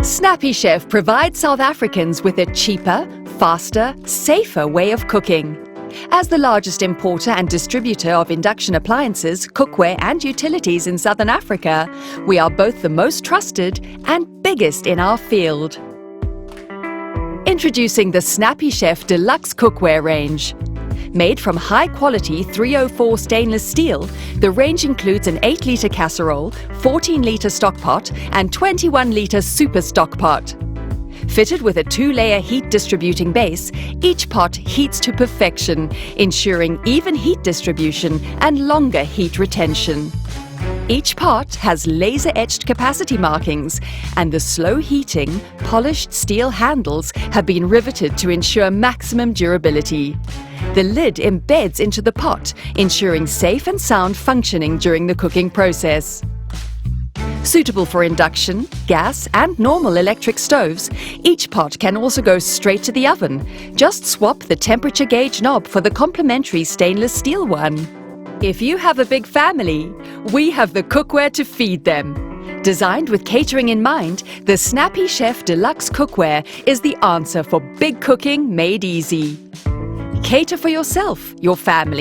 Snappy Chef provides South Africans with a cheaper, faster, safer way of cooking. As the largest importer and distributor of induction appliances, cookware and utilities in Southern Africa, we are both the most trusted and biggest in our field. Introducing the Snappy Chef Deluxe Cookware range. Made from high-quality 304 stainless steel, the range includes an 8-litre casserole, 14-litre stockpot and 21-litre super stockpot. Fitted with a 2-layer heat-distributing base, each pot heats to perfection, ensuring even heat distribution and longer heat retention. Each pot has laser-etched capacity markings, and the slow-heating, polished steel handles have been riveted to ensure maximum durability. The lid embeds into the pot, ensuring safe and sound functioning during the cooking process. Suitable for induction, gas and normal electric stoves, each pot can also go straight to the oven. Just swap the temperature gauge knob for the complementary stainless steel one. If you have a big family, we have the cookware to feed them. Designed with catering in mind, the Snappy Chef Deluxe Cookware is the answer for big cooking made easy. Cater for yourself, your family,